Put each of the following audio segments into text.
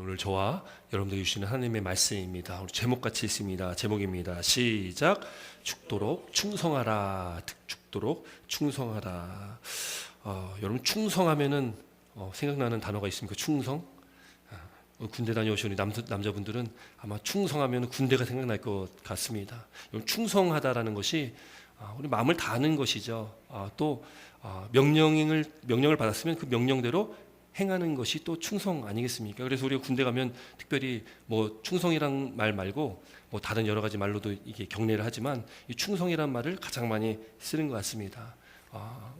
오늘 저와 여러분들이 주시는 하나님의 말씀입니다. 오늘 제목같이 있습니다. 제목입니다. 시작. 죽도록 충성하라. 죽도록 충성하라. 여러분 충성하면은 생각나는 단어가 있습니까? 충성? 군대 다녀오신 우리 남자분들은 아마 충성하면 군대가 생각날 것 같습니다. 충성하다라는 것이 우리 마음을 다하는 것이죠. 또 명령을 받았으면 그 명령대로 행하는 것이 또 충성 아니겠습니까? 그래서 우리가 군대 가면 특별히 뭐 충성이란 말 말고 뭐 다른 여러 가지 말로도 이게 경례를 하지만 이 충성이란 말을 가장 많이 쓰는 것 같습니다.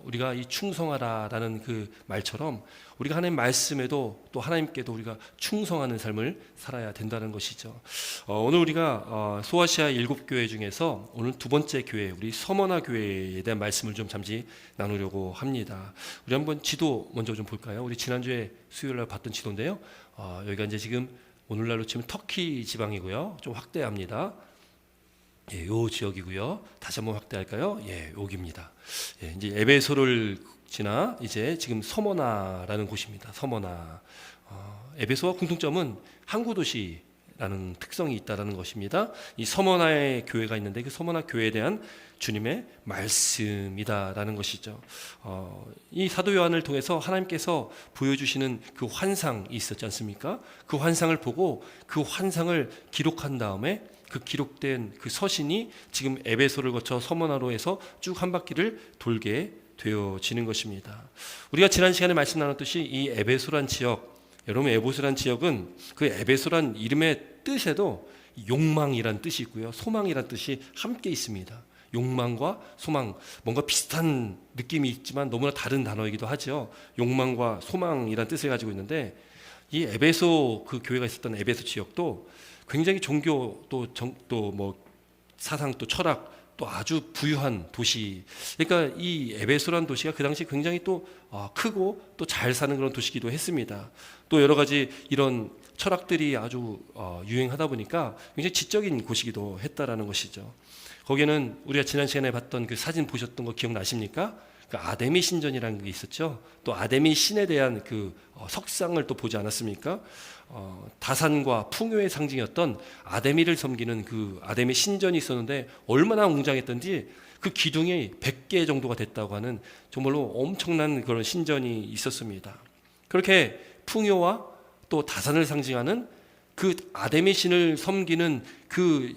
우리가 이 충성하라라는 그 말처럼 우리가 하나님 말씀에도 또 하나님께도 우리가 충성하는 삶을 살아야 된다는 것이죠. 오늘 우리가 소아시아 7교회 중에서 오늘 두 번째 교회 우리 서머나 교회에 대한 말씀을 좀 잠시 나누려고 합니다. 우리 한번 지도 먼저 좀 볼까요? 우리 지난주에 수요일날 봤던 지도인데요. 여기가 이제 지금 오늘날로 치면 터키 지방이고요. 좀 확대합니다. 예, 요 지역이고요. 다시 한번 확대할까요? 예, 여기입니다. 예, 이제 에베소를 지나 이제 지금 서머나라는 곳입니다. 서머나. 에베소와 공통점은 항구 도시라는 특성이 있다라는 것입니다. 이 서머나의 교회가 있는데 그 서머나 교회에 대한 주님의 말씀이다라는 것이죠. 이 사도 요한을 통해서 하나님께서 보여주시는 그 환상이 있었지 않습니까? 그 환상을 보고 그 환상을 기록한 다음에 그 기록된 그 서신이 지금 에베소를 거쳐 서머나로 해서 쭉 한 바퀴를 돌게 되어지는 것입니다. 우리가 지난 시간에 말씀 나눴듯이 이 에베소란 지역, 여러분 에베소란 지역은 그 에베소란 이름의 뜻에도 욕망이란 뜻이 있고요, 소망이란 뜻이 함께 있습니다. 욕망과 소망, 뭔가 비슷한 느낌이 있지만 너무나 다른 단어이기도 하죠. 욕망과 소망이란 뜻을 가지고 있는데 이 에베소 그 교회가 있었던 에베소 지역도 굉장히 종교 또 뭐 사상 또 철학 또 아주 부유한 도시. 그러니까 이 에베소라는 도시가 그 당시 굉장히 또 크고 또 잘 사는 그런 도시기도 했습니다. 또 여러 가지 이런 철학들이 아주 유행하다 보니까 굉장히 지적인 곳이기도 했다라는 것이죠. 거기에는 우리가 지난 시간에 봤던 그 사진 보셨던 거 기억나십니까? 그 아데미 신전이라는 게 있었죠. 또 아데미 신에 대한 그 석상을 또 보지 않았습니까? 다산과 풍요의 상징이었던 아데미를 섬기는 그 아데미 신전이 있었는데 얼마나 웅장했던지 그 기둥이 100개 정도가 됐다고 하는 정말로 엄청난 그런 신전이 있었습니다. 그렇게 풍요와 또 다산을 상징하는 그 아데미 신을 섬기는 그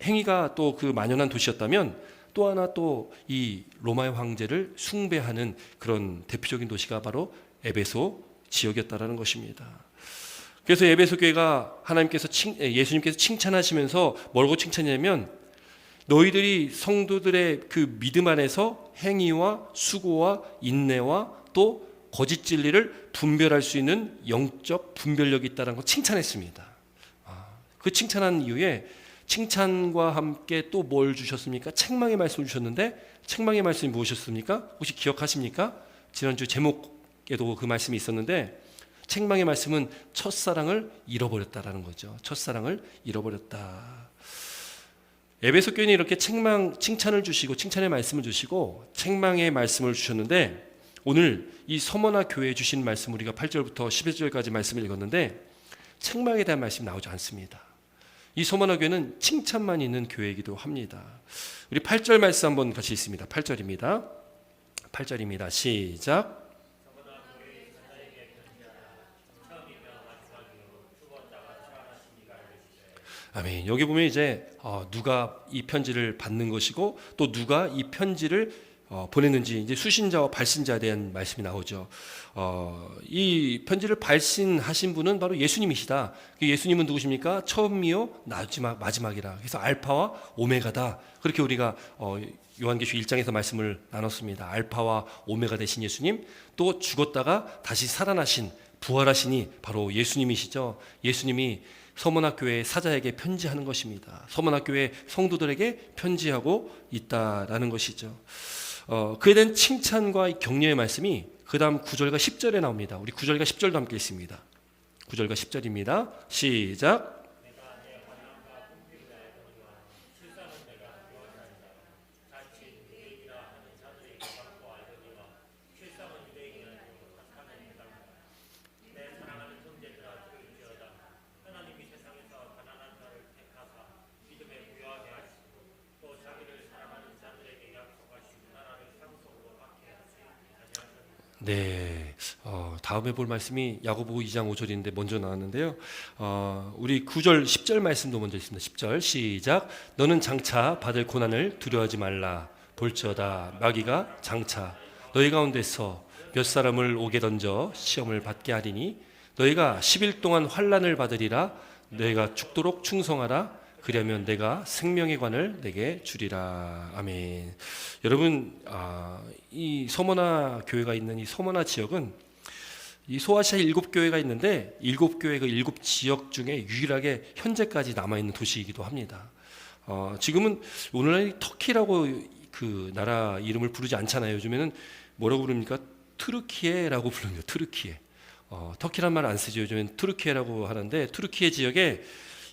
행위가 또 그 만연한 도시였다면 또 하나 또 이 로마의 황제를 숭배하는 그런 대표적인 도시가 바로 에베소 지역이었다라는 것입니다. 그래서 에베소 교회가 예수님께서 칭찬하시면서 뭐라고 칭찬하냐면 너희들이 성도들의 그 믿음 안에서 행위와 수고와 인내와 또 거짓 진리를 분별할 수 있는 영적 분별력이 있다는 걸 칭찬했습니다. 그 칭찬한 이후에 칭찬과 함께 또 뭘 주셨습니까? 책망의 말씀을 주셨는데 책망의 말씀이 무엇이었습니까? 혹시 기억하십니까? 지난주 제목에도 그 말씀이 있었는데 책망의 말씀은 첫사랑을 잃어버렸다라는 거죠. 첫사랑을 잃어버렸다. 에베소 교회는 이렇게 칭찬을 주시고 칭찬의 말씀을 주시고 책망의 말씀을 주셨는데 오늘 이 서머나 교회에 주신 말씀 우리가 8절부터 11절까지 말씀을 읽었는데 책망에 대한 말씀이 나오지 않습니다. 이 서머나 교회는 칭찬만 있는 교회이기도 합니다. 우리 8절 말씀 한번 같이 읽습니다. 8절입니다. 8절입니다. 시작. 아멘. 여기 보면 이제 누가 이 편지를 받는 것이고 또 누가 이 편지를 보냈는지 이제 수신자와 발신자에 대한 말씀이 나오죠. 이 편지를 발신하신 분은 바로 예수님이시다. 예수님은 누구십니까? 처음이요 마지막이라. 그래서 알파와 오메가다. 그렇게 우리가 요한계시록 1장에서 말씀을 나눴습니다. 알파와 오메가 되신 예수님, 또 죽었다가 다시 살아나신 부활하시니 바로 예수님이시죠. 예수님이 서머나 교회 사자에게 편지하는 것입니다. 서머나 교회 성도들에게 편지하고 있다라는 것이죠. 그에 대한 칭찬과 격려의 말씀이 그 다음 9절과 10절에 나옵니다. 우리 9절과 10절도 함께 있습니다. 9절과 10절입니다. 시작. 네. 다음에 볼 말씀이 야고보 2장 5절인데 먼저 나왔는데요. 우리 9절 10절 말씀도 먼저 있습니다. 10절 시작. 너는 장차 받을 고난을 두려워하지 말라. 볼지어다 마귀가 장차 너희 가운데서 몇 사람을 옥에 던져 시험을 받게 하리니 너희가 10일 동안 환난을 받으리라. 너희가 죽도록 충성하라. 그러면 내가 생명의 관을 내게 주리라. 아멘. 여러분, 이 서머나 교회가 있는 이 서머나 지역은 이 소아시아 7교회가 있는데 7교회 그 7지역 중에 유일하게 현재까지 남아있는 도시이기도 합니다. 지금은 오늘날 터키라고 그 나라 이름을 부르지 않잖아요. 요즘에는 뭐라고 부릅니까? 트르키에라고 부릅니다. 트르키에. 터키란 말 안 쓰죠. 요즘엔 트르키에라고 하는데 트르키에 지역에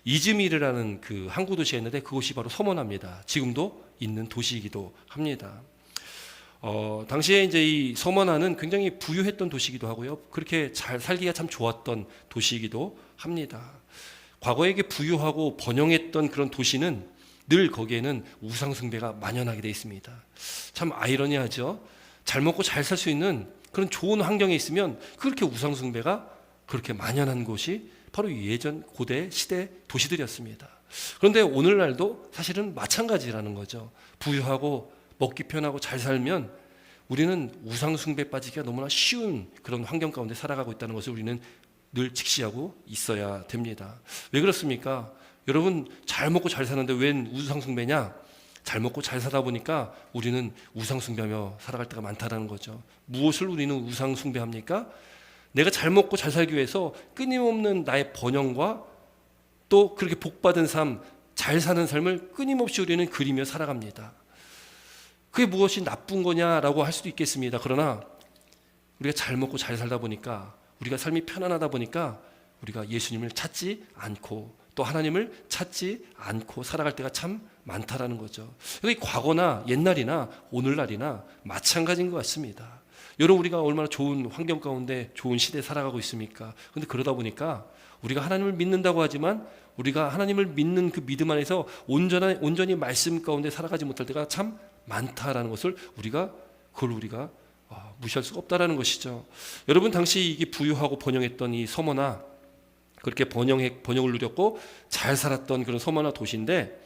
이즈미르라는 그 항구 도시가 있는데 그곳이 바로 서머나입니다. 지금도 있는 도시이기도 합니다. 당시에 이제 이 서머나는 굉장히 부유했던 도시이기도 하고요. 그렇게 잘 살기가 참 좋았던 도시이기도 합니다. 과거에 부유하고 번영했던 그런 도시는 늘 거기에는 우상 숭배가 만연하게 되어 있습니다. 참 아이러니하죠. 잘 먹고 잘 살 수 있는 그런 좋은 환경에 있으면 그렇게 우상 숭배가 그렇게 만연한 곳이 바로 예전 고대 시대 도시들이었습니다. 그런데 오늘날도 사실은 마찬가지라는 거죠. 부유하고 먹기 편하고 잘 살면 우리는 우상 숭배에 빠지기가 너무나 쉬운 그런 환경 가운데 살아가고 있다는 것을 우리는 늘 직시하고 있어야 됩니다. 왜 그렇습니까? 여러분, 잘 먹고 잘 사는데 웬 우상 숭배냐? 잘 먹고 잘 살다 보니까 우리는 우상 숭배하며 살아갈 때가 많다는 거죠. 무엇을 우리는 우상 숭배합니까? 내가 잘 먹고 잘 살기 위해서 끊임없는 나의 번영과 또 그렇게 복받은 삶, 잘 사는 삶을 끊임없이 우리는 그리며 살아갑니다. 그게 무엇이 나쁜 거냐라고 할 수도 있겠습니다. 그러나 우리가 잘 먹고 잘 살다 보니까 우리가 삶이 편안하다 보니까 우리가 예수님을 찾지 않고 또 하나님을 찾지 않고 살아갈 때가 참 많다라는 거죠. 여기 과거나 옛날이나 오늘날이나 마찬가지인 것 같습니다. 여러분, 우리가 얼마나 좋은 환경 가운데 좋은 시대에 살아가고 있습니까? 그런데 그러다 보니까 우리가 하나님을 믿는다고 하지만 우리가 하나님을 믿는 그 믿음 안에서 온전히 말씀 가운데 살아가지 못할 때가 참 많다라는 것을 우리가 무시할 수가 없다라는 것이죠. 여러분, 당시 이게 부유하고 번영했던 이 서머나, 그렇게 번영을 누렸고 잘 살았던 그런 서머나 도시인데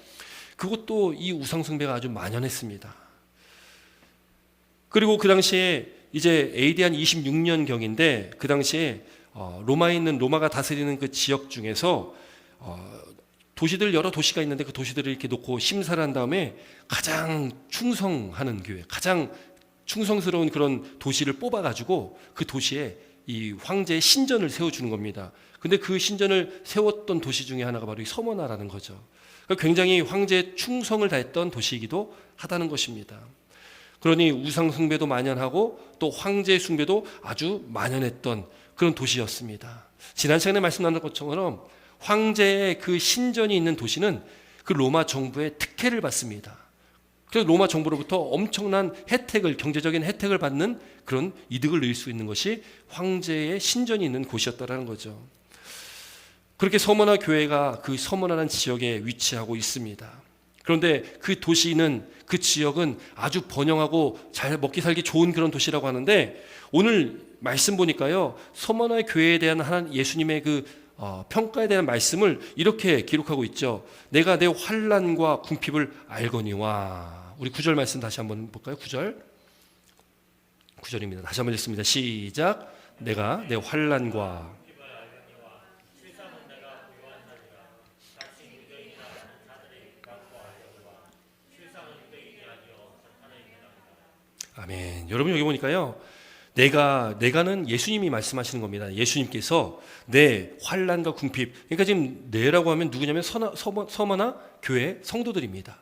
그것도 이 우상 숭배가 아주 만연했습니다. 그리고 그 당시에 이제 AD 한 26년 경인데 그 당시에 로마가 다스리는 그 지역 중에서 여러 도시가 있는데 그 도시들을 이렇게 놓고 심사를 한 다음에 가장 충성하는 교회, 가장 충성스러운 그런 도시를 뽑아가지고 그 도시에 이 황제의 신전을 세워주는 겁니다. 근데 그 신전을 세웠던 도시 중에 하나가 바로 이 서머나라는 거죠. 그러니까 굉장히 황제의 충성을 다했던 도시이기도 하다는 것입니다. 그러니 우상 숭배도 만연하고 또 황제 숭배도 아주 만연했던 그런 도시였습니다. 지난 시간에 말씀 나눈 것처럼 황제의 그 신전이 있는 도시는 그 로마 정부의 특혜를 받습니다. 그래서 로마 정부로부터 엄청난 경제적인 혜택을 받는 그런 이득을 누릴 수 있는 것이 황제의 신전이 있는 곳이었다라는 거죠. 그렇게 서머나 교회가 그 서머나라는 지역에 위치하고 있습니다. 그런데 그 도시는, 그 지역은 아주 번영하고 잘 먹기 살기 좋은 그런 도시라고 하는데 오늘 말씀 보니까요, 서머나 교회에 대한 예수님의 그 평가에 대한 말씀을 이렇게 기록하고 있죠. 내가 내 환난과 궁핍을 알거니와. 우리 9절 말씀 다시 한번 볼까요? 9절입니다. 다시 한번 읽습니다. 시작. 내가 내 환난과 아멘. 여러분, 여기 보니까요, 내가는 예수님이 말씀하시는 겁니다. 예수님께서 내 환난과 궁핍, 그러니까 지금 내라고 하면 누구냐면 서머나 교회 성도들입니다.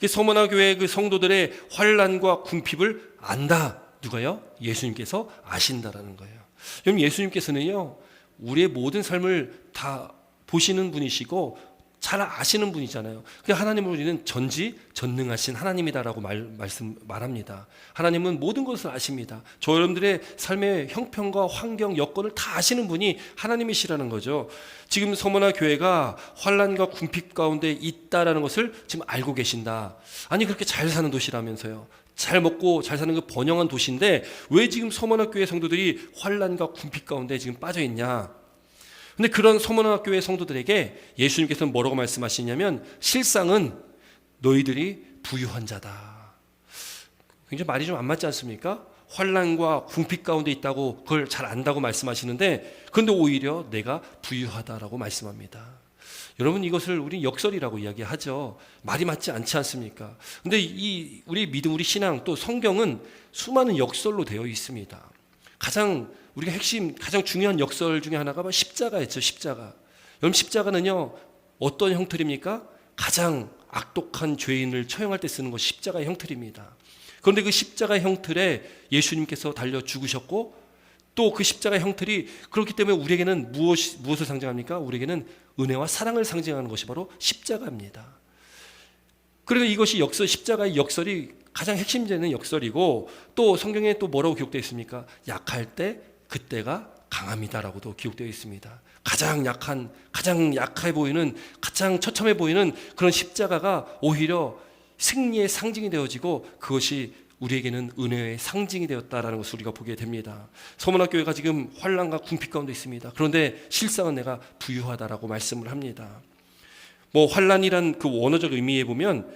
서머나 교회 그 성도들의 환난과 궁핍을 안다. 누가요? 예수님께서 아신다라는 거예요. 여러분, 예수님께서는요, 우리의 모든 삶을 다 보시는 분이시고 잘 아시는 분이잖아요. 하나님을 우리는 전지전능하신 하나님이다라고 말합니다. 하나님은 모든 것을 아십니다. 저 여러분들의 삶의 형편과 환경, 여건을 다 아시는 분이 하나님이시라는 거죠. 지금 서머나 교회가 환난과 궁핍 가운데 있다라는 것을 지금 알고 계신다. 아니, 그렇게 잘 사는 도시라면서요. 잘 먹고 잘 사는 그 번영한 도시인데 왜 지금 서머나 교회 성도들이 환난과 궁핍 가운데 지금 빠져 있냐? 근데 그런 서머나 교회 성도들에게 예수님께서는 뭐라고 말씀하시냐면 실상은 너희들이 부유한 자다. 굉장히 말이 좀 안 맞지 않습니까? 환난과 궁핍 가운데 있다고 그걸 잘 안다고 말씀하시는데 그런데 오히려 내가 부유하다라고 말씀합니다. 여러분 이것을 우리 역설이라고 이야기하죠. 말이 맞지 않지 않습니까? 근데 이 우리 믿음, 우리 신앙 또 성경은 수많은 역설로 되어 있습니다. 가장 우리가 핵심, 가장 중요한 역설 중에 하나가 바로 십자가였죠. 십자가. 여러분 십자가는요 어떤 형틀입니까? 가장 악독한 죄인을 처형할 때 쓰는 것이 십자가의 형틀입니다. 그런데 그 십자가의 형틀에 예수님께서 달려 죽으셨고 또 그 십자가의 형틀이 그렇기 때문에 우리에게는 무엇을 상징합니까? 우리에게는 은혜와 사랑을 상징하는 것이 바로 십자가입니다. 그래서 이것이 십자가의 역설이 가장 핵심되는 역설이고 또 성경에 또 뭐라고 기록되어 있습니까? 약할 때 그때가 강함이다라고도 기록되어 있습니다. 가장 약해 보이는, 가장 처참해 보이는 그런 십자가가 오히려 승리의 상징이 되어지고 그것이 우리에게는 은혜의 상징이 되었다라는 것을 우리가 보게 됩니다. 서머나 교회가 지금 환난과 궁핍 가운데 있습니다. 그런데 실상은 내가 부유하다라고 말씀을 합니다. 환난이란 그 원어적 의미에 보면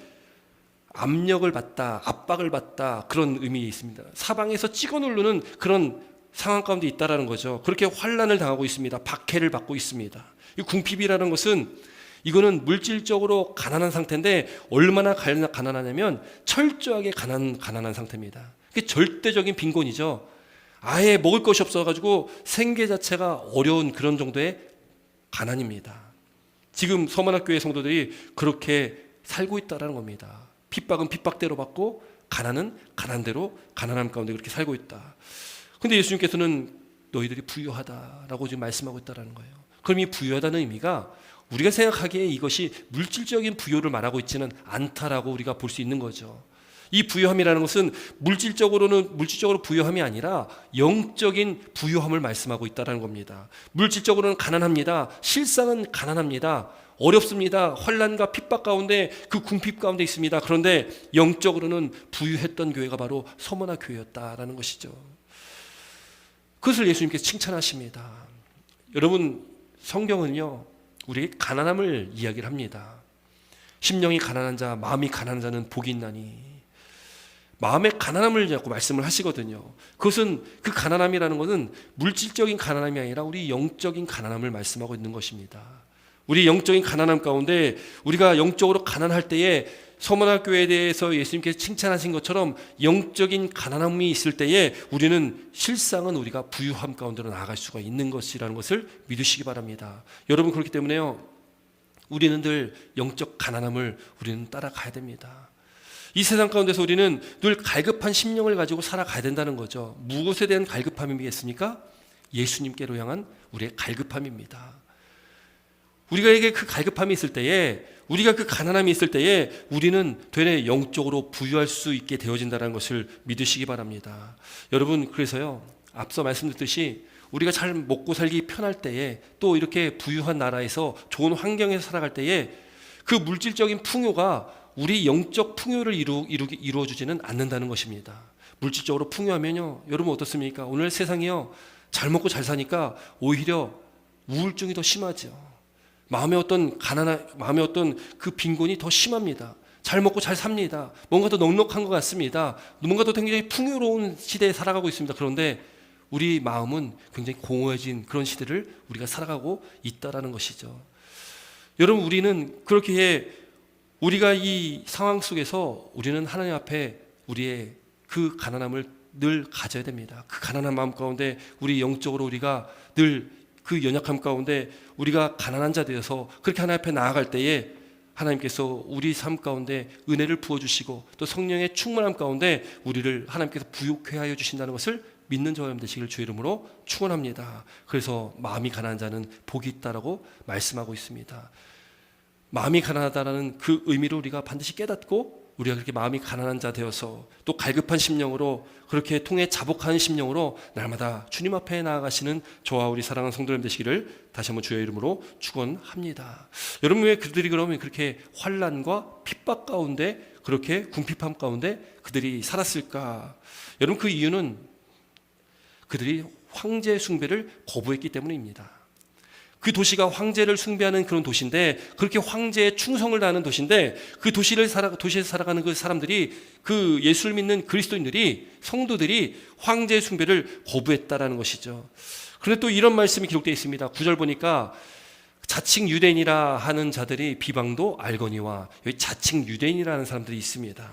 압력을 받다, 압박을 받다 그런 의미가 있습니다. 사방에서 찍어 누르는 그런 상황 가운데 있다라는 거죠. 그렇게 환난을 당하고 있습니다. 박해를 받고 있습니다. 이 궁핍이라는 것은 이거는 물질적으로 가난한 상태인데 얼마나 가난하냐면 철저하게 가난한 상태입니다. 그게 절대적인 빈곤이죠. 아예 먹을 것이 없어가지고 생계 자체가 어려운 그런 정도의 가난입니다. 지금 서머나 교회 성도들이 그렇게 살고 있다라는 겁니다. 핍박은 핍박대로 받고 가난은 가난대로 가난함 가운데 그렇게 살고 있다. 근데 예수님께서는 너희들이 부유하다라고 지금 말씀하고 있다는 거예요. 그럼 이 부유하다는 의미가 우리가 생각하기에 이것이 물질적인 부유를 말하고 있지는 않다라고 우리가 볼 수 있는 거죠. 이 부유함이라는 것은 물질적으로 부유함이 아니라 영적인 부유함을 말씀하고 있다는 겁니다. 물질적으로는 가난합니다. 실상은 가난합니다. 어렵습니다. 환난과 핍박 가운데 그 궁핍 가운데 있습니다. 그런데 영적으로는 부유했던 교회가 바로 서머나 교회였다라는 것이죠. 그것을 예수님께서 칭찬하십니다. 여러분 성경은요 우리에게 가난함을 이야기를 합니다. 심령이 가난한 자, 마음이 가난한 자는 복이 있나니. 마음의 가난함을 자꾸 말씀을 하시거든요. 그것은 그 가난함이라는 것은 물질적인 가난함이 아니라 우리 영적인 가난함을 말씀하고 있는 것입니다. 우리 영적인 가난함 가운데 우리가 영적으로 가난할 때에 서머나 교회에 대해서 예수님께서 칭찬하신 것처럼 영적인 가난함이 있을 때에 우리는 실상은 우리가 부유함 가운데로 나아갈 수가 있는 것이라는 것을 믿으시기 바랍니다. 여러분 그렇기 때문에요 우리는 늘 영적 가난함을 우리는 따라가야 됩니다. 이 세상 가운데서 우리는 늘 갈급한 심령을 가지고 살아가야 된다는 거죠. 무엇에 대한 갈급함이겠습니까? 예수님께로 향한 우리의 갈급함입니다. 우리가에게 그 갈급함이 있을 때에 우리가 그 가난함이 있을 때에 우리는 되레 영적으로 부유할 수 있게 되어진다는 것을 믿으시기 바랍니다. 여러분 그래서요 앞서 말씀드렸듯이 우리가 잘 먹고 살기 편할 때에 또 이렇게 부유한 나라에서 좋은 환경에서 살아갈 때에 그 물질적인 풍요가 우리 영적 풍요를 이루어주지는 않는다는 것입니다. 물질적으로 풍요하면요 여러분 어떻습니까? 오늘 세상이요 잘 먹고 잘 사니까 오히려 우울증이 더 심하죠. 마음의 어떤 그 빈곤이 더 심합니다. 잘 먹고 잘 삽니다. 뭔가 더 넉넉한 것 같습니다. 뭔가 더 굉장히 풍요로운 시대에 살아가고 있습니다. 그런데 우리 마음은 굉장히 공허해진 그런 시대를 우리가 살아가고 있다라는 것이죠. 여러분 우리는 그렇게 우리가 이 상황 속에서 우리는 하나님 앞에 우리의 그 가난함을 늘 가져야 됩니다. 그 가난한 마음 가운데 우리 영적으로 우리가 늘 그 연약함 가운데 우리가 가난한 자 되어서 그렇게 하나님 앞에 나아갈 때에 하나님께서 우리 삶 가운데 은혜를 부어주시고 또 성령의 충만함 가운데 우리를 하나님께서 부욕해 하여 주신다는 것을 믿는 저와 여러분 되시길 주의 이름으로 축원합니다. 그래서 마음이 가난한 자는 복이 있다라고 말씀하고 있습니다. 마음이 가난하다는 그 의미를 우리가 반드시 깨닫고 우리가 그렇게 마음이 가난한 자 되어서 또 갈급한 심령으로 그렇게 통해 자복하는 심령으로 날마다 주님 앞에 나아가시는 저와 우리 사랑하는 성도님 되시기를 다시 한번 주의 이름으로 축원합니다. 여러분 왜 그들이 그러면 그렇게 환난과 핍박 가운데 그렇게 궁핍함 가운데 그들이 살았을까? 여러분, 그 이유는 그들이 황제 숭배를 거부했기 때문입니다. 그 도시가 황제를 숭배하는 그런 도시인데, 그렇게 황제의 충성을 다하는 도시인데, 그 도시에서 살아가는 그 사람들이, 그 예수를 믿는 그리스도인들이, 성도들이 황제의 숭배를 거부했다라는 것이죠. 그런데 또 이런 말씀이 기록되어 있습니다. 9절 보니까 자칭 유대인이라 하는 자들이 비방도 알거니와, 여기 자칭 유대인이라는 사람들이 있습니다.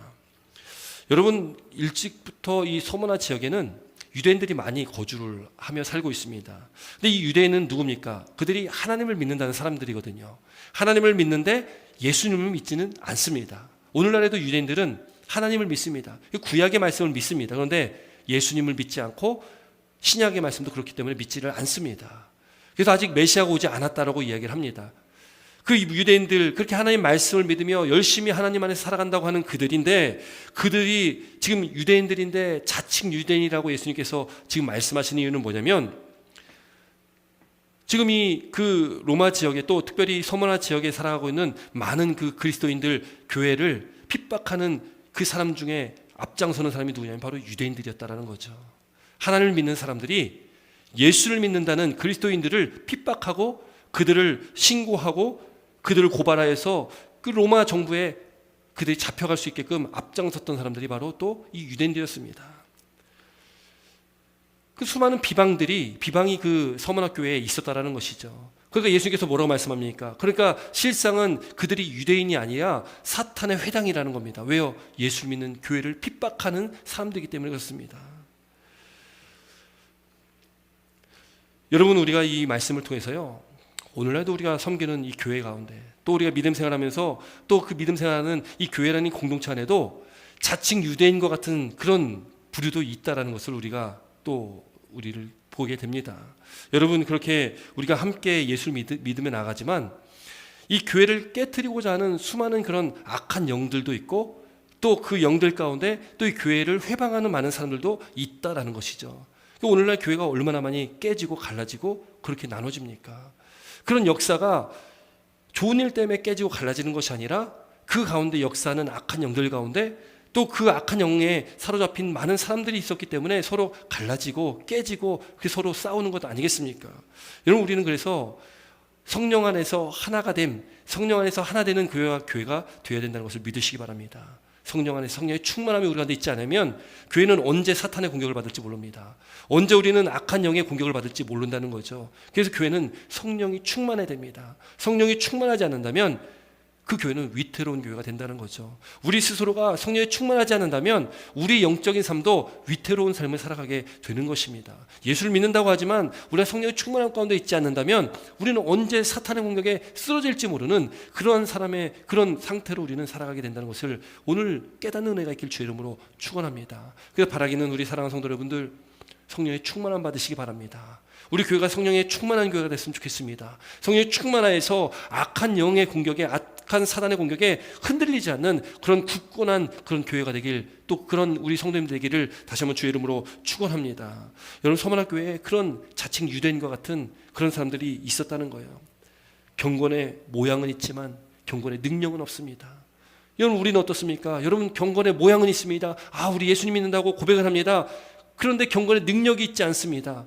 여러분, 일찍부터 이 서머나 지역에는 유대인들이 많이 거주를 하며 살고 있습니다. 근데 이 유대인은 누굽니까? 그들이 하나님을 믿는다는 사람들이거든요. 하나님을 믿는데 예수님을 믿지는 않습니다. 오늘날에도 유대인들은 하나님을 믿습니다. 구약의 말씀을 믿습니다. 그런데 예수님을 믿지 않고 신약의 말씀도 그렇기 때문에 믿지를 않습니다. 그래서 아직 메시아가 오지 않았다라고 이야기를 합니다. 그 유대인들, 그렇게 하나님 말씀을 믿으며 열심히 하나님 안에서 살아간다고 하는 그들인데, 그들이 지금 유대인들인데 자칭 유대인이라고 예수님께서 지금 말씀하시는 이유는 뭐냐면, 지금 이 그 로마 지역에, 또 특별히 서머나 지역에 살아가고 있는 많은 그 그리스도인들 교회를 핍박하는 그 사람 중에 앞장서는 사람이 누구냐면 바로 유대인들이었다라는 거죠. 하나님을 믿는 사람들이 예수를 믿는다는 그리스도인들을 핍박하고 그들을 신고하고 그들을 고발하여서 그 로마 정부에 그들이 잡혀갈 수 있게끔 앞장섰던 사람들이 바로 또 이 유대인들이었습니다. 그 수많은 비방이 그 서머나 교회에 있었다라는 것이죠. 그러니까 예수님께서 뭐라고 말씀합니까? 그러니까 실상은 그들이 유대인이 아니라 사탄의 회당이라는 겁니다. 왜요? 예수 믿는 교회를 핍박하는 사람들이기 때문에 그렇습니다. 여러분, 우리가 이 말씀을 통해서요, 오늘날도 우리가 섬기는 이 교회 가운데, 또 우리가 믿음 생활하면서 또 그 믿음 생활하는 이 교회라는 공동체 안에도 자칭 유대인과 같은 그런 부류도 있다라는 것을 우리가 또 우리를 보게 됩니다. 여러분, 그렇게 우리가 함께 예수를 믿으며 나가지만 이 교회를 깨트리고자 하는 수많은 그런 악한 영들도 있고, 또 그 영들 가운데 또 이 교회를 회방하는 많은 사람들도 있다라는 것이죠. 오늘날 교회가 얼마나 많이 깨지고 갈라지고 그렇게 나눠집니까? 그런 역사가 좋은 일 때문에 깨지고 갈라지는 것이 아니라 그 가운데 역사하는 악한 영들 가운데 또 그 악한 영에 사로잡힌 많은 사람들이 있었기 때문에 서로 갈라지고 깨지고 서로 싸우는 것 아니겠습니까? 여러분, 우리는 그래서 성령 안에서 하나가 됨, 성령 안에서 하나 되는 교회가 되어야 된다는 것을 믿으시기 바랍니다. 성령 안에 성령의 충만함이 우리 가운데 있지 않으면 교회는 언제 사탄의 공격을 받을지 모릅니다. 언제 우리는 악한 영의 공격을 받을지 모른다는 거죠. 그래서 교회는 성령이 충만해야 됩니다. 성령이 충만하지 않는다면 그 교회는 위태로운 교회가 된다는 거죠. 우리 스스로가 성령에 충만하지 않는다면 우리 영적인 삶도 위태로운 삶을 살아가게 되는 것입니다. 예수를 믿는다고 하지만 우리가 성령의 충만함 가운데 있지 않는다면 우리는 언제 사탄의 공격에 쓰러질지 모르는 그런 사람의 그런 상태로 우리는 살아가게 된다는 것을 오늘 깨닫는 은혜가 있길 주의 이름으로 축원합니다. 그래서 바라기는 우리 사랑하는 성도 여러분들, 성령의 충만함 받으시기 바랍니다. 우리 교회가 성령의 충만한 교회가 됐으면 좋겠습니다. 성령의 충만하여서 악한 영의 공격에, 악한 사단의 공격에 흔들리지 않는 그런 굳건한 그런 교회가 되길, 또 그런 우리 성도님들 되기를 다시 한번 주의 이름으로 축원합니다. 여러분, 서머나 교회에 그런 자칭 유대인과 같은 그런 사람들이 있었다는 거예요. 경건의 모양은 있지만 경건의 능력은 없습니다. 여러분, 우리는 어떻습니까? 여러분, 경건의 모양은 있습니다. 우리 예수님 믿는다고 고백을 합니다. 그런데 경건의 능력이 있지 않습니다.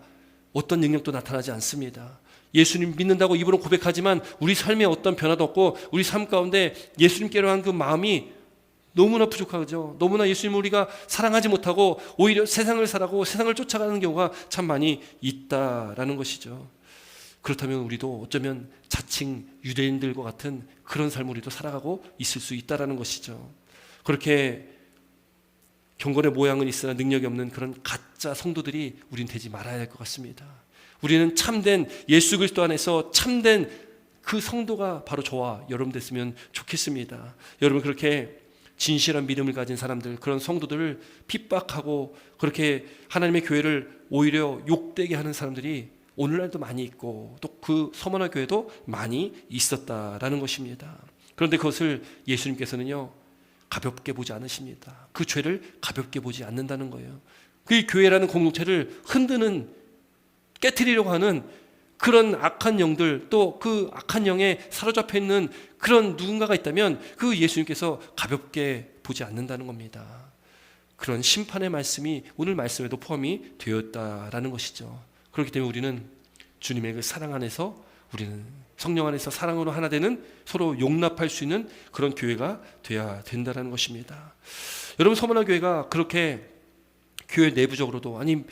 어떤 능력도 나타나지 않습니다. 예수님 믿는다고 입으로 고백하지만 우리 삶에 어떤 변화도 없고 우리 삶 가운데 예수님께로 한 그 마음이 너무나 부족하죠. 너무나 예수님을 우리가 사랑하지 못하고 오히려 세상을 살아가고 세상을 쫓아가는 경우가 참 많이 있다라는 것이죠. 그렇다면 우리도 어쩌면 자칭 유대인들과 같은 그런 삶을 우리도 살아가고 있을 수 있다라는 것이죠. 그렇게 경건의 모양은 있으나 능력이 없는 그런 가짜 성도들이 우린 되지 말아야 할 것 같습니다. 우리는 참된 예수 그리스도 안에서 참된 그 성도가 바로 저와 여러분 됐으면 좋겠습니다. 여러분, 그렇게 진실한 믿음을 가진 사람들, 그런 성도들을 핍박하고 그렇게 하나님의 교회를 오히려 욕되게 하는 사람들이 오늘날도 많이 있고 또 그 서머나 교회도 많이 있었다라는 것입니다. 그런데 그것을 예수님께서는요, 가볍게 보지 않으십니다. 그 죄를 가볍게 보지 않는다는 거예요. 그 교회라는 공동체를 흔드는, 깨트리려고 하는 그런 악한 영들, 또 그 악한 영에 사로잡혀 있는 그런 누군가가 있다면 그 예수님께서 가볍게 보지 않는다는 겁니다. 그런 심판의 말씀이 오늘 말씀에도 포함이 되었다라는 것이죠. 그렇기 때문에 우리는 주님의 그 사랑 안에서, 우리는 성령 안에서 사랑으로 하나 되는, 서로 용납할 수 있는 그런 교회가 돼야 된다는 것입니다. 여러분, 서머나 교회가 그렇게 교회 내부적으로도, 아니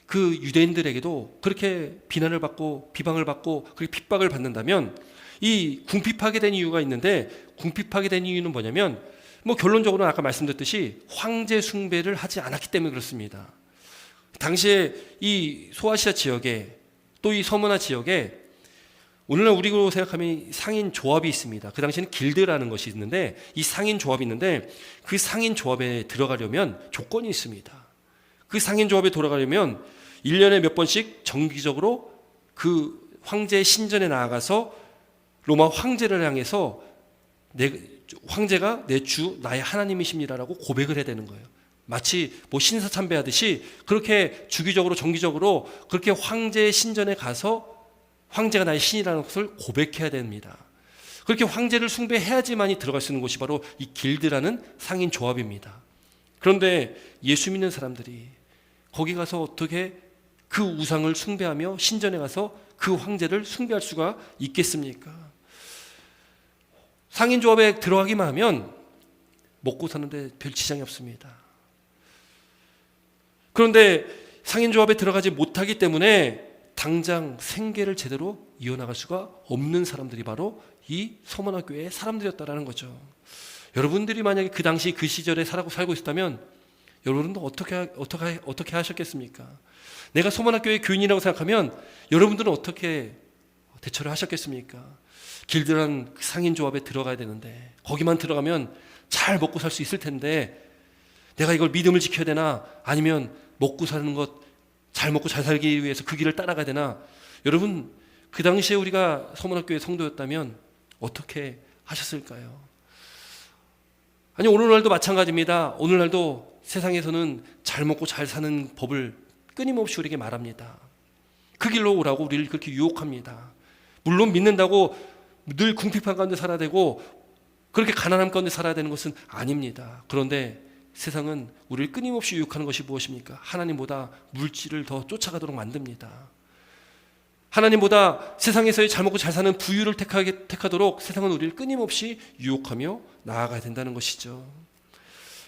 그 유대인들에게도 그렇게 비난을 받고 비방을 받고 그렇게 핍박을 받는다면, 이 궁핍하게 된 이유가 있는데, 궁핍하게 된 이유는 뭐냐면, 결론적으로는 아까 말씀드렸듯이 황제 숭배를 하지 않았기 때문에 그렇습니다. 당시에 이 소아시아 지역에, 또 이 서머나 지역에 오늘날 우리로 생각하면 상인 조합이 있습니다. 그 당시에는 길드라는 것이 있는데, 이 상인 조합이 있는데, 그 상인 조합에 들어가려면 조건이 있습니다. 그 상인 조합에 들어가려면 1년에 몇 번씩 정기적으로 그 황제의 신전에 나아가서 로마 황제를 향해서 황제가 내 주 나의 하나님이십니다라고 고백을 해야 되는 거예요. 마치 신사 참배하듯이 그렇게 주기적으로 정기적으로 그렇게 황제의 신전에 가서 황제가 나의 신이라는 것을 고백해야 됩니다. 그렇게 황제를 숭배해야지만이 들어갈 수 있는 곳이 바로 이 길드라는 상인 조합입니다. 그런데 예수 믿는 사람들이 거기 가서 어떻게 그 우상을 숭배하며 신전에 가서 그 황제를 숭배할 수가 있겠습니까? 상인 조합에 들어가기만 하면 먹고 사는데 별 지장이 없습니다. 그런데 상인 조합에 들어가지 못하기 때문에 당장 생계를 제대로 이어나갈 수가 없는 사람들이 바로 이 서머나 교회의 사람들이었다라는 거죠. 여러분들이 만약에 그 당시 그 시절에 살고 있었다면 여러분도 어떻게 하셨겠습니까? 내가 서머나 교회 교인이라고 생각하면 여러분들은 어떻게 대처를 하셨겠습니까? 길드란 상인 조합에 들어가야 되는데, 거기만 들어가면 잘 먹고 살 수 있을 텐데 내가 이걸 믿음을 지켜야 되나, 아니면 먹고 사는 것, 잘 먹고 잘 살기 위해서 그 길을 따라가야 되나? 여러분, 그 당시에 우리가 서문학교의 성도였다면 어떻게 하셨을까요? 아니, 오늘날도 마찬가지입니다. 오늘날도 세상에서는 잘 먹고 잘 사는 법을 끊임없이 우리에게 말합니다. 그 길로 오라고 우리를 그렇게 유혹합니다. 물론 믿는다고 늘 궁핍한 가운데 살아야 되고 그렇게 가난한 가운데 살아야 되는 것은 아닙니다. 그런데 세상은 우리를 끊임없이 유혹하는 것이 무엇입니까? 하나님보다 물질을 더 쫓아가도록 만듭니다. 하나님보다 세상에서의 잘 먹고 잘 사는 부유를 택하도록 세상은 우리를 끊임없이 유혹하며 나아가야 된다는 것이죠.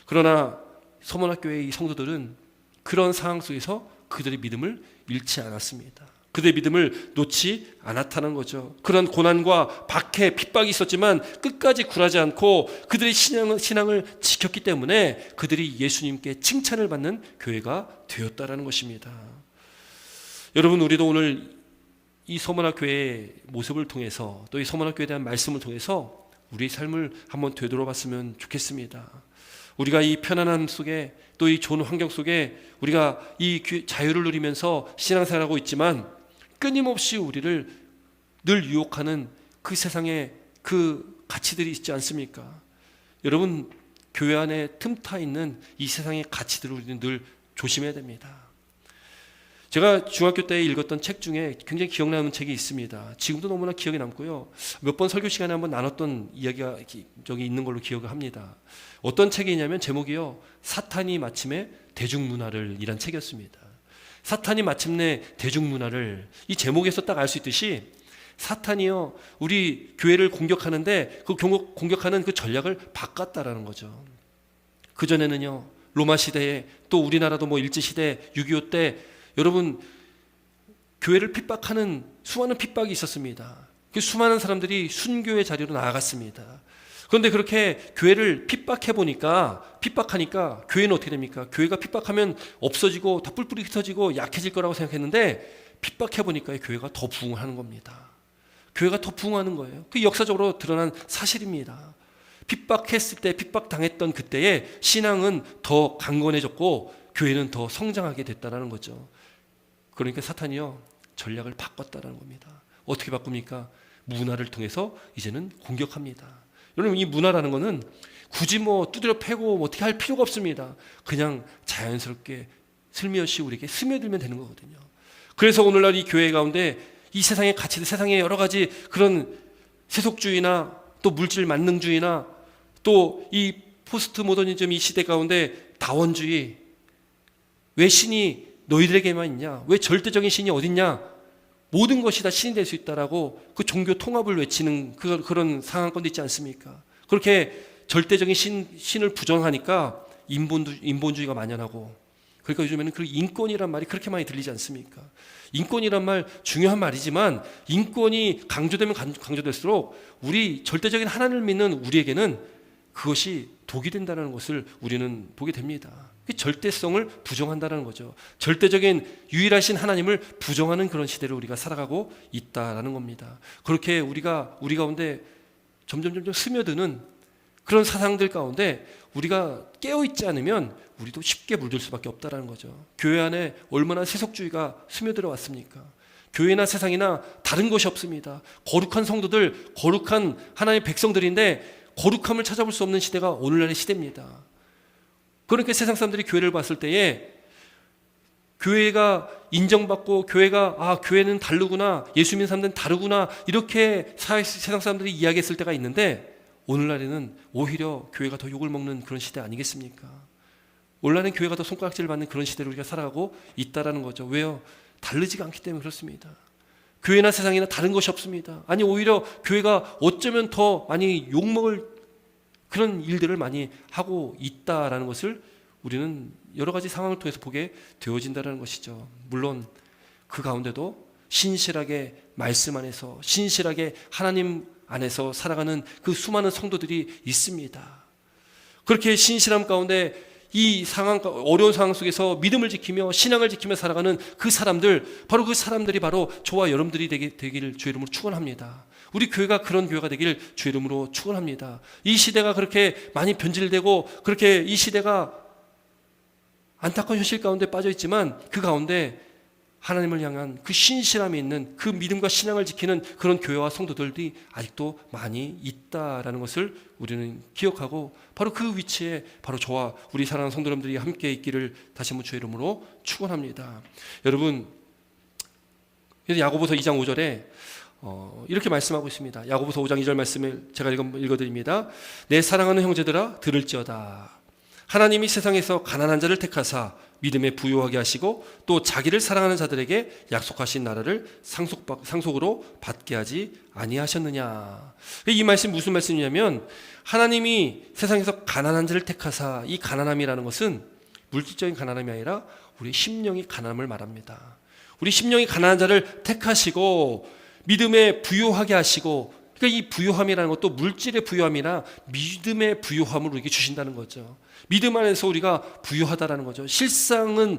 그러나 서문학교의 이 성도들은 그런 상황 속에서 그들의 믿음을 잃지 않았습니다. 그들의 믿음을 놓지 않았다는 거죠. 그런 고난과 박해, 핍박이 있었지만 끝까지 굴하지 않고 그들의 신앙을 지켰기 때문에 그들이 예수님께 칭찬을 받는 교회가 되었다는 것입니다. 여러분, 우리도 오늘 이 서문학교의 모습을 통해서, 또 이 서문학교에 대한 말씀을 통해서 우리의 삶을 한번 되돌아봤으면 좋겠습니다. 우리가 이 편안함 속에, 또 이 좋은 환경 속에 우리가 이 자유를 누리면서 신앙생활하고 있지만 끊임없이 우리를 늘 유혹하는 그 세상에 그 가치들이 있지 않습니까? 여러분, 교회 안에 틈타 있는 이 세상의 가치들을 우리는 늘 조심해야 됩니다. 제가 중학교 때 읽었던 책 중에 굉장히 기억나는 책이 있습니다. 지금도 너무나 기억에 남고요. 몇 번 설교 시간에 한번 나눴던 이야기가 저기 있는 걸로 기억을 합니다. 어떤 책이냐면 제목이요, 사탄이 마침내 대중문화를 이란 책이었습니다. 사탄이 마침내 대중문화를, 이 제목에서 딱 알 수 있듯이 사탄이요, 우리 교회를 공격하는데 그 공격하는 그 전략을 바꿨다라는 거죠. 그전에는요, 로마 시대에, 또 우리나라도 일제시대 6.25 때 여러분, 교회를 핍박하는 수많은 핍박이 있었습니다. 그 수많은 사람들이 순교의 자리로 나아갔습니다. 그런데 그렇게 교회를 핍박하니까 교회는 어떻게 됩니까? 교회가 핍박하면 없어지고 다 뿔뿔이 흩어지고 약해질 거라고 생각했는데 핍박해보니까 교회가 더 부흥하는 겁니다. 교회가 더 부흥하는 거예요. 그게 역사적으로 드러난 사실입니다. 핍박했을 때, 핍박당했던 그때의 신앙은 더 강건해졌고 교회는 더 성장하게 됐다는 거죠. 그러니까 사탄이요, 전략을 바꿨다는 겁니다. 어떻게 바꿉니까? 문화를 통해서 이제는 공격합니다. 여러분, 이 문화라는 거는 굳이 두드려 패고 어떻게 할 필요가 없습니다. 그냥 자연스럽게 슬며시 우리에게 스며들면 되는 거거든요. 그래서 오늘날 이 교회 가운데 이 세상의 가치들, 세상의 여러 가지 그런 세속주의나 또 물질 만능주의나 또 이 포스트 모더니즘 이 시대 가운데 다원주의, 왜 신이 너희들에게만 있냐? 왜 절대적인 신이 어딨냐? 모든 것이 다 신이 될 수 있다라고 그 종교 통합을 외치는 그런 상황 가운데 있지 않습니까? 그렇게 절대적인 신을 부정하니까 인본주의가 만연하고, 그러니까 요즘에는 그 인권이란 말이 그렇게 많이 들리지 않습니까? 인권이란 말 중요한 말이지만 인권이 강조되면 강조될수록 우리 절대적인 하나님을 믿는 우리에게는 그것이 독이 된다는 것을 우리는 보게 됩니다. 절대성을 부정한다는 거죠. 절대적인 유일하신 하나님을 부정하는 그런 시대를 우리가 살아가고 있다라는 겁니다. 그렇게 우리 가운데 점점 스며드는 그런 사상들 가운데 우리가 깨어있지 않으면 우리도 쉽게 물들 수밖에 없다는 거죠. 교회 안에 얼마나 세속주의가 스며들어 왔습니까? 교회나 세상이나 다른 것이 없습니다. 거룩한 성도들, 거룩한 하나님의 백성들인데 거룩함을 찾아볼 수 없는 시대가 오늘날의 시대입니다. 그러니까 세상 사람들이 교회를 봤을 때에 교회가 인정받고 교회는 다르구나, 예수 믿는 사람들은 다르구나, 이렇게 세상 사람들이 이야기했을 때가 있는데 오늘날에는 오히려 교회가 더 욕을 먹는 그런 시대 아니겠습니까? 오늘날은 교회가 더 손가락질을 받는 그런 시대를 우리가 살아가고 있다라는 거죠. 왜요? 다르지가 않기 때문에 그렇습니다. 교회나 세상이나 다른 것이 없습니다. 아니 오히려 교회가 어쩌면 더 많이 욕먹을 그런 일들을 많이 하고 있다라는 것을 우리는 여러 가지 상황을 통해서 보게 되어진다는 것이죠. 물론 그 가운데도 신실하게 말씀 안에서, 신실하게 하나님 안에서 살아가는 그 수많은 성도들이 있습니다. 그렇게 신실함 가운데 이 상황, 어려운 상황 속에서 믿음을 지키며 신앙을 지키며 살아가는 그 사람들, 바로 그 사람들이 바로 저와 여러분들이 되기를 주의 이름으로 축원합니다. 우리 교회가 그런 교회가 되길 주의 이름으로 축원합니다. 이 시대가 그렇게 많이 변질되고 그렇게 이 시대가 안타까운 현실 가운데 빠져 있지만 그 가운데 하나님을 향한 그 신실함이 있는 그 믿음과 신앙을 지키는 그런 교회와 성도들이 아직도 많이 있다라는 것을 우리는 기억하고 바로 그 위치에 바로 저와 우리 사랑하는 성도 여러분들이 함께 있기를 다시 한번 주의 이름으로 축원합니다. 여러분, 야고보서 2장 5절에 이렇게 말씀하고 있습니다. 야고보서 5장 2절 말씀을 제가 읽어드립니다. 내 사랑하는 형제들아 들을지어다. 하나님이 세상에서 가난한 자를 택하사 믿음에 부요하게 하시고 또 자기를 사랑하는 자들에게 약속하신 나라를 상속으로 받게 하지 아니하셨느냐. 이 말씀 무슨 말씀이냐면 하나님이 세상에서 가난한 자를 택하사, 이 가난함이라는 것은 물질적인 가난함이 아니라 우리 심령이 가난함을 말합니다. 우리 심령이 가난한 자를 택하시고 믿음에 부요하게 하시고, 그러니까 이 부요함이라는 것도 물질의 부요함이나 믿음의 부요함을 우리에게 주신다는 거죠. 믿음 안에서 우리가 부유하다라는 거죠. 실상은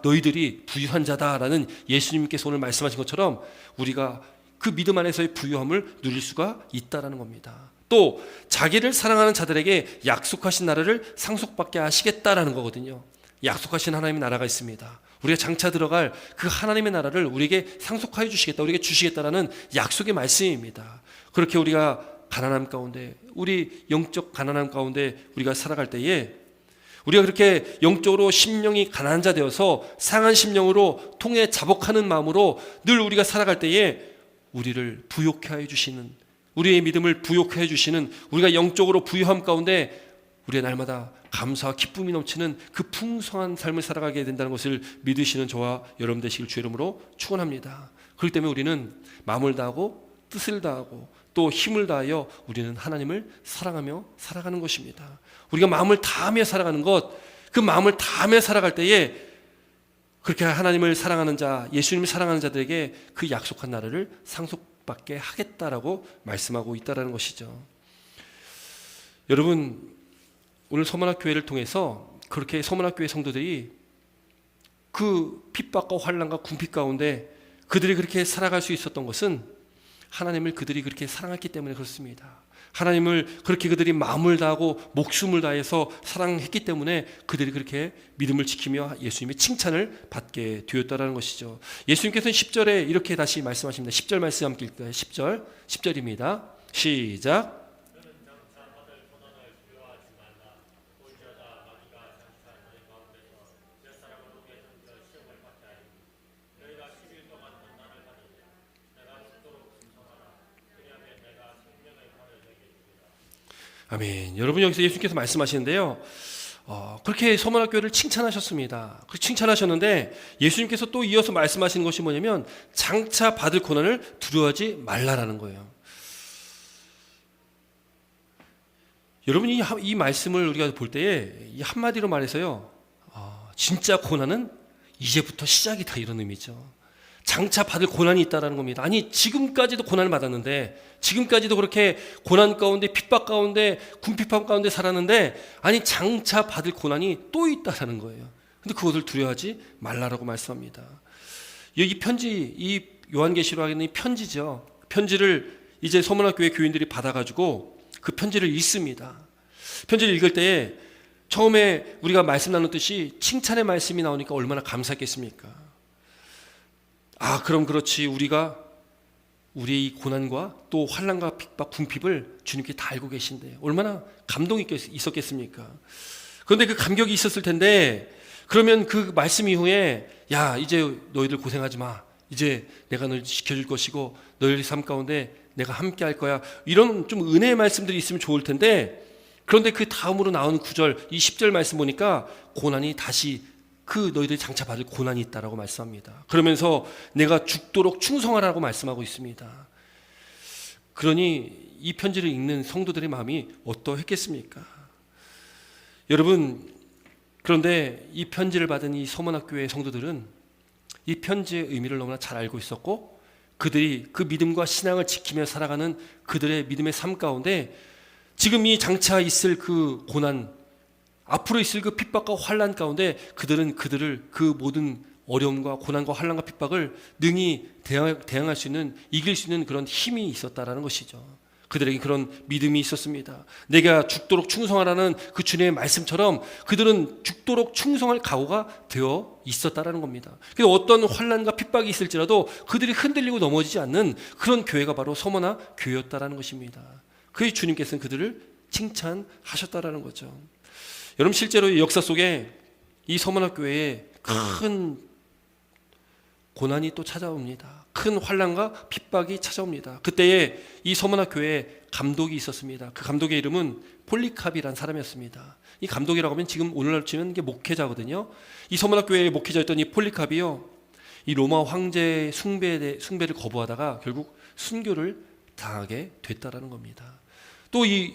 너희들이 부유한 자다라는 예수님께서 오늘 말씀하신 것처럼 우리가 그 믿음 안에서의 부유함을 누릴 수가 있다라는 겁니다. 또 자기를 사랑하는 자들에게 약속하신 나라를 상속받게 하시겠다라는 거거든요. 약속하신 하나님의 나라가 있습니다. 우리가 장차 들어갈 그 하나님의 나라를 우리에게 상속하여 주시겠다, 우리에게 주시겠다라는 약속의 말씀입니다. 그렇게 우리가 가난함 가운데, 우리 영적 가난함 가운데 우리가 살아갈 때에 우리가 그렇게 영적으로 심령이 가난한 자 되어서 상한 심령으로 통해 자복하는 마음으로 늘 우리가 살아갈 때에 우리를 부요케 하여 주시는, 우리의 믿음을 부요케 해 주시는, 우리가 영적으로 부유함 가운데 우리의 날마다 감사와 기쁨이 넘치는 그 풍성한 삶을 살아가게 된다는 것을 믿으시는 저와 여러분 되시길 주의 이름으로 축원합니다. 그렇기 때문에 우리는 마음을 다하고 뜻을 다하고 또 힘을 다하여 우리는 하나님을 사랑하며 살아가는 것입니다. 우리가 마음을 다하며 살아가는 것, 그 마음을 다하며 살아갈 때에 그렇게 하나님을 사랑하는 자, 예수님을 사랑하는 자들에게 그 약속한 나라를 상속받게 하겠다라고 말씀하고 있다는 것이죠. 여러분, 오늘 서문학교회를 통해서 그렇게 서문학교회 성도들이 그 핍박과 환난과 궁핍 가운데 그들이 그렇게 살아갈 수 있었던 것은 하나님을 그들이 그렇게 사랑했기 때문에 그렇습니다. 하나님을 그렇게 그들이 마음을 다하고 목숨을 다해서 사랑했기 때문에 그들이 그렇게 믿음을 지키며 예수님의 칭찬을 받게 되었다는 것이죠. 예수님께서는 10절에 이렇게 다시 말씀하십니다. 10절 말씀 함께 읽을까요? 10절입니다. 시작. 아멘. 여러분, 여기서 예수님께서 말씀하시는데요. 그렇게 서문화 교회를 칭찬하셨습니다. 그 칭찬하셨는데 예수님께서 또 이어서 말씀하시는 것이 뭐냐면 장차 받을 고난을 두려워하지 말라라는 거예요. 여러분이 이 말씀을 우리가 볼 때에 이 한마디로 말해서요, 진짜 고난은 이제부터 시작이다, 이런 의미죠. 장차 받을 고난이 있다라는 겁니다. 아니, 지금까지도 고난을 받았는데, 지금까지도 그렇게 고난 가운데, 핍박 가운데, 궁핍함 가운데 살았는데, 아니, 장차 받을 고난이 또 있다라는 거예요. 근데 그것을 두려워하지 말라라고 말씀합니다. 이 편지, 이 요한계시록에는 이 편지죠. 편지를 이제 서문화 교회 교인들이 받아가지고 그 편지를 읽습니다. 편지를 읽을 때에 처음에 우리가 말씀 나눴듯이 칭찬의 말씀이 나오니까 얼마나 감사했겠습니까? 그럼 그렇지, 우리가 우리의 이 고난과 또 환난과 핍박, 궁핍을 주님께 다 알고 계신데 얼마나 감동이 있었겠습니까? 그런데 그 감격이 있었을 텐데, 그러면 그 말씀 이후에 야, 이제 너희들 고생하지 마, 이제 내가 너희를 지켜줄 것이고 너희들 삶 가운데 내가 함께 할 거야, 이런 좀 은혜의 말씀들이 있으면 좋을 텐데, 그런데 그 다음으로 나오는 9절, 이 10절 말씀 보니까 고난이 다시, 그 너희들이 장차 받을 고난이 있다라고 말씀합니다. 그러면서 내가 죽도록 충성하라고 말씀하고 있습니다. 그러니 이 편지를 읽는 성도들의 마음이 어떠했겠습니까? 여러분, 그런데 이 편지를 받은 이 서문학교의 성도들은 이 편지의 의미를 너무나 잘 알고 있었고, 그들이 그 믿음과 신앙을 지키며 살아가는 그들의 믿음의 삶 가운데 지금 이 장차 있을 그 고난, 앞으로 있을 그 핍박과 환난 가운데 그들은 그들을 그 모든 어려움과 고난과 환난과 핍박을 능히 대항할 수 있는, 이길 수 있는 그런 힘이 있었다라는 것이죠. 그들에게 그런 믿음이 있었습니다. 내가 죽도록 충성하라는 그 주님의 말씀처럼 그들은 죽도록 충성할 각오가 되어 있었다라는 겁니다. 그래서 어떤 환난과 핍박이 있을지라도 그들이 흔들리고 넘어지지 않는 그런 교회가 바로 서문화 교회였다라는 것입니다. 그의 주님께서는 그들을 칭찬하셨다라는 거죠. 여러분, 실제로 역사 속에 이 서문화 교회에 큰 고난이 또 찾아옵니다. 큰 환난과 핍박이 찾아옵니다. 그때에 이 서문화 교회에 감독이 있었습니다. 그 감독의 이름은 폴리캅이라는 사람이었습니다. 이 감독이라고 하면 지금 오늘날 치면 이게 목회자거든요. 이 서문화 교회의 목회자였던 이 폴리캅이요, 이 로마 황제의 숭배를 거부하다가 결국 순교를 당하게 됐다라는 겁니다. 또 이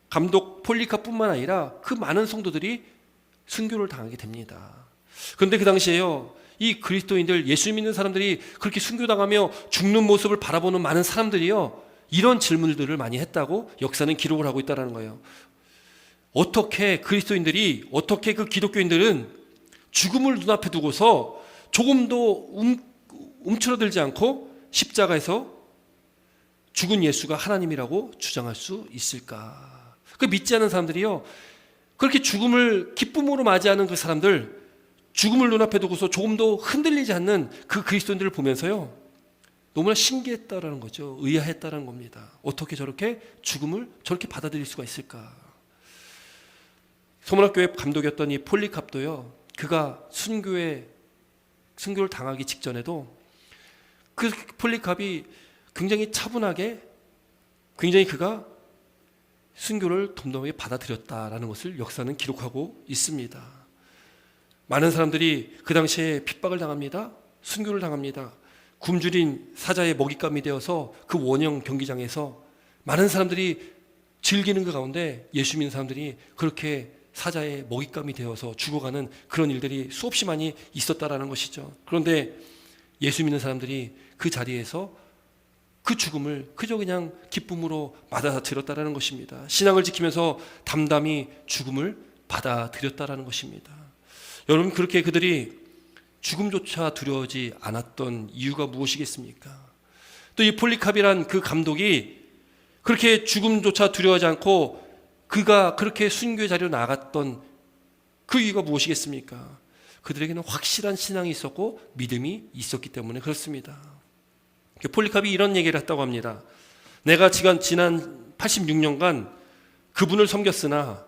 감독 폴리캅뿐만 아니라 그 많은 성도들이 순교를 당하게 됩니다. 그런데 그 당시에요, 이 그리스도인들, 예수 믿는 사람들이 그렇게 순교당하며 죽는 모습을 바라보는 많은 사람들이요, 이런 질문들을 많이 했다고 역사는 기록을 하고 있다는 거예요. 어떻게 그리스도인들이, 어떻게 그 기독교인들은 죽음을 눈앞에 두고서 조금도 움츠러들지 않고 십자가에서 죽은 예수가 하나님이라고 주장할 수 있을까? 그 믿지 않는 사람들이요, 그렇게 죽음을 기쁨으로 맞이하는 그 사람들, 죽음을 눈앞에 두고서 조금도 흔들리지 않는 그 그리스도인들을 보면서요, 너무나 신기했다라는 거죠. 의아했다라는 겁니다. 어떻게 저렇게 죽음을 저렇게 받아들일 수가 있을까? 서문학교회 감독이었던 이 폴리캅도요, 그가 순교를 당하기 직전에도 그 폴리캅이 굉장히 차분하게, 굉장히 그가 순교를 덤덤하게 받아들였다라는 것을 역사는 기록하고 있습니다. 많은 사람들이 그 당시에 핍박을 당합니다. 순교를 당합니다. 굶주린 사자의 먹잇감이 되어서 그 원형 경기장에서 많은 사람들이 즐기는 그 가운데 예수 믿는 사람들이 그렇게 사자의 먹잇감이 되어서 죽어가는 그런 일들이 수없이 많이 있었다라는 것이죠. 그런데 예수 믿는 사람들이 그 자리에서 그 죽음을 그저 그냥 기쁨으로 받아들였다라는 것입니다. 신앙을 지키면서 담담히 죽음을 받아들였다라는 것입니다. 여러분, 그렇게 그들이 죽음조차 두려워하지 않았던 이유가 무엇이겠습니까? 또 이 폴리캅이란 그 감독이 그렇게 죽음조차 두려워하지 않고 그가 그렇게 순교의 자리로 나갔던 그 이유가 무엇이겠습니까? 그들에게는 확실한 신앙이 있었고 믿음이 있었기 때문에 그렇습니다. 폴리캅이 이런 얘기를 했다고 합니다. 내가 지난 86년간 그분을 섬겼으나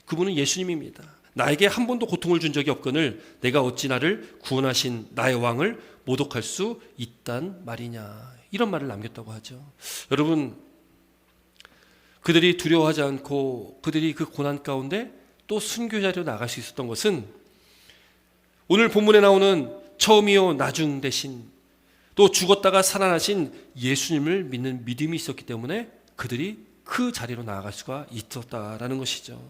그분은 예수님입니다. 나에게 한 번도 고통을 준 적이 없거늘 내가 어찌 나를 구원하신 나의 왕을 모독할 수 있단 말이냐, 이런 말을 남겼다고 하죠. 여러분, 그들이 두려워하지 않고 그들이 그 고난 가운데 또 순교 자리로 나갈 수 있었던 것은 오늘 본문에 나오는 처음이요 나중 대신 또 죽었다가 살아나신 예수님을 믿는 믿음이 있었기 때문에 그들이 그 자리로 나아갈 수가 있었다라는 것이죠.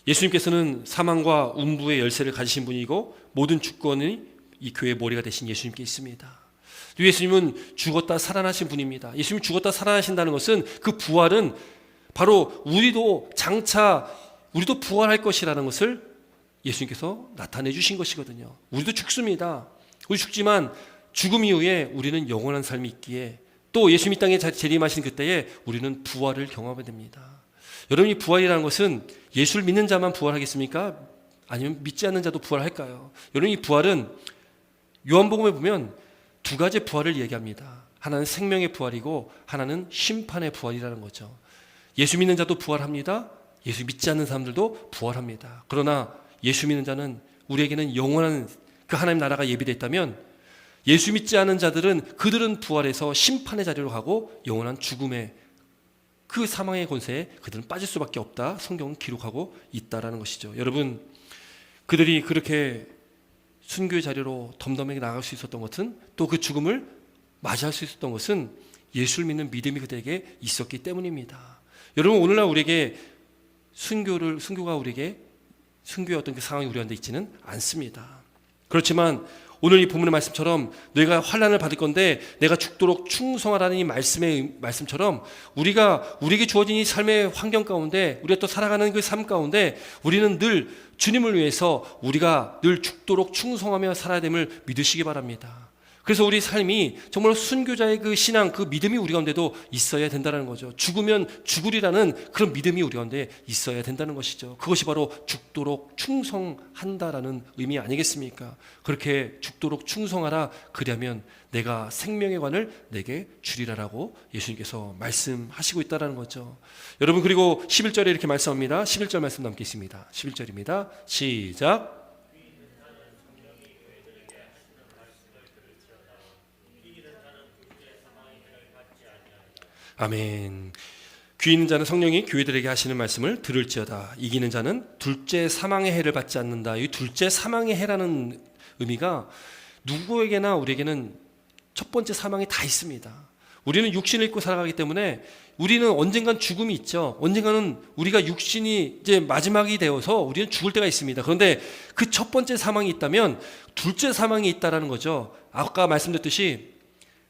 예수님께서는 사망과 음부의 열쇠를 가지신 분이고 모든 주권이 이 교회의 머리가 되신 예수님께 있습니다. 예수님은 죽었다 살아나신 분입니다. 예수님이 죽었다 살아나신다는 것은 그 부활은 바로 우리도 장차 우리도 부활할 것이라는 것을 예수님께서 나타내 주신 것이거든요. 우리도 죽습니다. 우리 죽지만 죽음 이후에 우리는 영원한 삶이 있기에 또 예수님이 땅에 재림하신 그때에 우리는 부활을 경험하게 됩니다. 여러분이 부활이라는 것은 예수를 믿는 자만 부활하겠습니까? 아니면 믿지 않는 자도 부활할까요? 여러분이 부활은 요한복음에 보면 두 가지 부활을 얘기합니다. 하나는 생명의 부활이고 하나는 심판의 부활이라는 거죠. 예수 믿는 자도 부활합니다. 예수 믿지 않는 사람들도 부활합니다. 그러나 예수 믿는 자는 우리에게는 영원한 그 하나님 나라가 예비되어 있다면 예수 믿지 않은 자들은 그들은 부활해서 심판의 자리로 가고 영원한 죽음의 그 사망의 권세에 그들은 빠질 수밖에 없다. 성경은 기록하고 있다라는 것이죠. 여러분, 그들이 그렇게 순교의 자리로 덤덤하게 나아갈 수 있었던 것은 또 그 죽음을 맞이할 수 있었던 것은 예수를 믿는 믿음이 그들에게 있었기 때문입니다. 여러분, 오늘날 우리에게 순교가 우리에게 순교의 어떤 그 상황이 우리한테 있지는 않습니다. 그렇지만 오늘 이 본문의 말씀처럼 너희가 환난을 받을 건데 내가 죽도록 충성하라는 이 말씀처럼 우리에게 주어진 이 삶의 환경 가운데 우리가 또 살아가는 그 삶 가운데 우리는 늘 주님을 위해서 우리가 늘 죽도록 충성하며 살아야 됨을 믿으시기 바랍니다. 그래서 우리 삶이 정말 순교자의 그 신앙, 그 믿음이 우리 가운데도 있어야 된다는 거죠. 죽으면 죽으리라는 그런 믿음이 우리 가운데 있어야 된다는 것이죠. 그것이 바로 죽도록 충성한다라는 의미 아니겠습니까? 그렇게 죽도록 충성하라. 그러면 내가 생명의 관을 내게 주리라라고 예수님께서 말씀하시고 있다는 거죠. 여러분, 그리고 11절에 이렇게 말씀합니다. 11절 말씀 남겠습니다. 11절입니다. 시작. 아멘. 귀 있는 자는 성령이 교회들에게 하시는 말씀을 들을지어다. 이기는 자는 둘째 사망의 해를 받지 않는다. 이 둘째 사망의 해라는 의미가 누구에게나 우리에게는 첫 번째 사망이 다 있습니다. 우리는 육신을 입고 살아가기 때문에 우리는 언젠간 죽음이 있죠. 언젠가는 우리가 육신이 이제 마지막이 되어서 우리는 죽을 때가 있습니다. 그런데 그 첫 번째 사망이 있다면 둘째 사망이 있다라는 거죠. 아까 말씀드렸듯이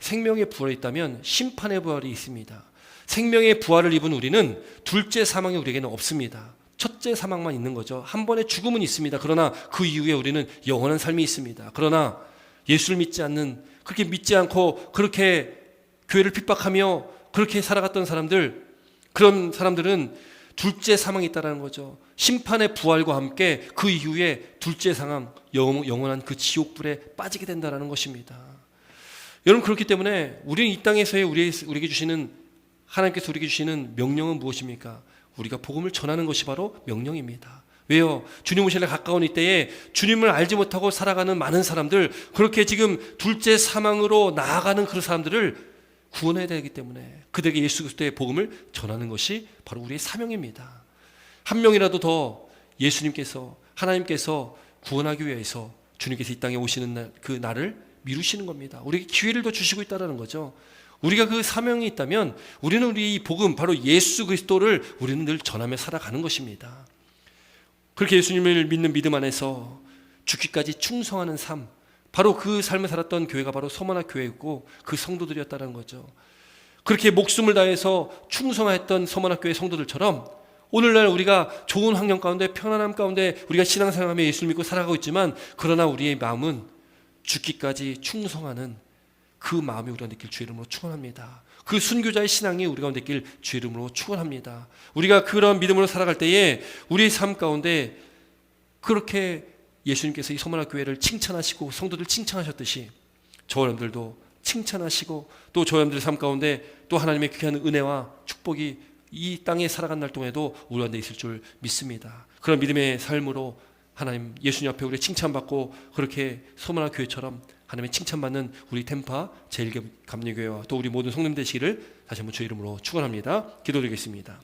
생명의 부활이 있다면 심판의 부활이 있습니다. 생명의 부활을 입은 우리는 둘째 사망이 우리에게는 없습니다. 첫째 사망만 있는 거죠. 한 번의 죽음은 있습니다. 그러나 그 이후에 우리는 영원한 삶이 있습니다. 그러나 예수를 믿지 않는, 그렇게 믿지 않고 그렇게 교회를 핍박하며 그렇게 살아갔던 사람들, 그런 사람들은 둘째 사망이 있다는 거죠. 심판의 부활과 함께 그 이후에 둘째 상황, 영원한 그 지옥불에 빠지게 된다는 것입니다. 여러분, 그렇기 때문에 우리는 이 땅에서의 우리에게 주시는, 하나님께서 우리에게 주시는 명령은 무엇입니까? 우리가 복음을 전하는 것이 바로 명령입니다. 왜요? 주님 오실 날 가까운 이때에 주님을 알지 못하고 살아가는 많은 사람들, 그렇게 지금 둘째 사망으로 나아가는 그런 사람들을 구원해야 되기 때문에 그들에게 예수 그리스도의 복음을 전하는 것이 바로 우리의 사명입니다. 한 명이라도 더 예수님께서, 하나님께서 구원하기 위해서 주님께서 이 땅에 오시는 그 날을 미루시는 겁니다. 우리에게 기회를 더 주시고 있다는 거죠. 우리가 그 사명이 있다면 우리는 우리 이 복음, 바로 예수 그리스도를 우리는 늘 전하며 살아가는 것입니다. 그렇게 예수님을 믿는 믿음 안에서 죽기까지 충성하는 삶, 바로 그 삶을 살았던 교회가 바로 서머나 교회였고 그 성도들이었다는 거죠. 그렇게 목숨을 다해서 충성했던 서머나 교회 성도들처럼 오늘날 우리가 좋은 환경 가운데, 편안함 가운데 우리가 신앙생활하며 예수를 믿고 살아가고 있지만, 그러나 우리의 마음은 죽기까지 충성하는 그 마음이 우리가 느낄 주의 이름으로 축원합니다. 그 순교자의 신앙이 우리가 느낄 주의 이름으로 축원합니다. 우리가 그런 믿음으로 살아갈 때에 우리의 삶 가운데 그렇게 예수님께서 이 서머나 교회를 칭찬하시고 성도들 칭찬하셨듯이 저와 여러분들도 칭찬하시고 또 저와 여러분들의 삶 가운데 또 하나님의 귀한 은혜와 축복이 이 땅에 살아간 날 동안에도 우리한테 있을 줄 믿습니다. 그런 믿음의 삶으로 하나님, 예수님 앞에 우리 칭찬받고 그렇게 서머나 교회처럼 하나님의 칭찬받는 우리 템파 제1감리교회와 또 우리 모든 성도님 되시기를 다시 한번 주의 이름으로 축원합니다. 기도드리겠습니다.